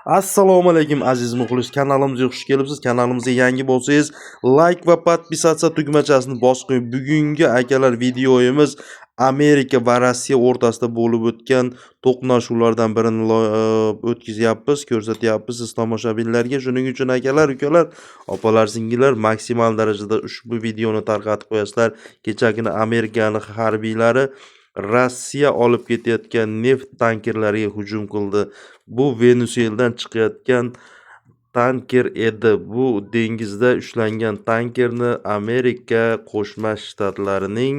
Assalomu alaykum aziz muxlis, kanalimizga xush kelibsiz. Kanalimizga yangi bo'lsangiz, like va podpisatsiya tugmachasini bosing. Bugungi akalar videoyimiz Amerika va Rossiya o'rtasida bo'lib o'tgan to'qnashuvlardan birini o'tkazyapmiz, ko'rsatyapmiz siz tomoshabinlarga. Shuning uchun akalar, ukalar, opalar, singillar maksimal darajada ushbu videoni tarqatib qo'yasizlar. Kechagina Amerikaning harbiylari Rossiya olib ketayotgan neft tankerlariga hujum qildi. Bu Venesueladan chiqayotgan tanker edi. Bu dengizda ushlangan tankerni Amerika Qo'shma Shtatlarining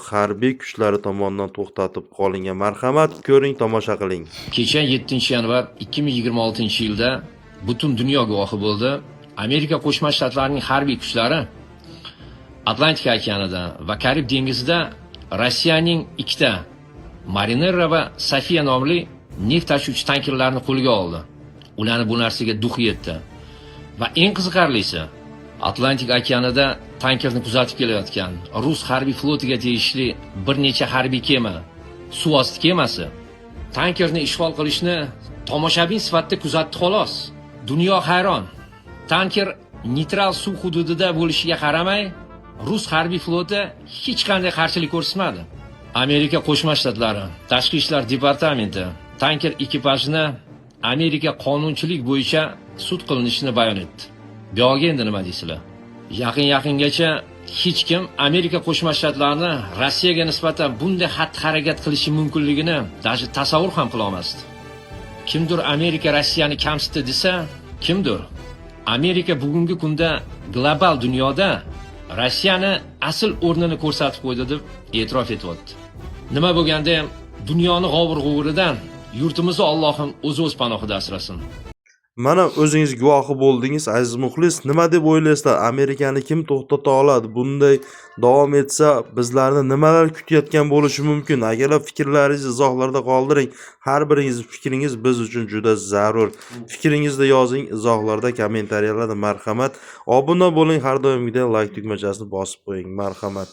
harbiy kuchlari tomonidan to'xtatib qolingan. Marhamat, ko'ring, tomosha qiling. Kecha 7-yanvar 2026-yilda butun dunyo guvohi bo'ldi. Amerika Qo'shma Shtatlarining harbiy kuchlari Atlantika okeanida va Karib dengizida Rossiyaning ikkita Marinera va Sofiya nomli neft tashuvchi tankerlarni qo'lga oldi. Ularni bu narsaga duh yetdi. Va eng qiziqarlisi, Atlantika okeanida tankerni kuzatib kelayotgan rus harbiy flotiga tegishli bir necha harbiy kema, suvosti kemasi tankerni ishg'ol qilishni tomoshabin sifatida kuzatdi xolos. Dunyo hayron. Tanker neytral suv hududida bo'lishiga qaramay, rus harbiy floti hech qanday qarshilik ko'rsatmadi. Amerika Qo'shma Shtatlari Tashqi ishlar departamenti tanker ekipajini Amerika qonunchilik bo'yicha sud qilinishini bayon etdi. Bu yerga endi nima deysizlar? Yaqingacha hech kim Amerika Qo'shma Shtatlarini Rossiyaga nisbatan bunday xatti-harakat qilishi mumkinligini даже tasavvur ham qila olmasdi. Kimdir Amerika Rossiyani kamsitdi desa, kimdir Amerika bugungi kunda global dunyoda Rossiyani asl o'rnini ko'rsatib qo'ydi deb e'tirof etyapti. Nima bo'lganda ham dunyoni g'ovur-g'uvuridan yurtimizni Allohim o'z panohida asrasin. Mana o'zingiz guvohi bo'ldingiz aziz muxlis. Nima deb o'ylaysizlar? Amerikani kim to'xtata oladi? Bunday davom etsa bizlarni nimalar kutayotgan bo'lishi mumkin? Agarlar fikrlaringizni izohlarda qoldiring. Har biringizning fikringiz biz uchun juda zarur. Fikringizni yozing izohlarda, kommentariyalarda. Marhamat. Obuna bo'ling, har doimgidek like tugmachasini bosib qo'ying. Marhamat.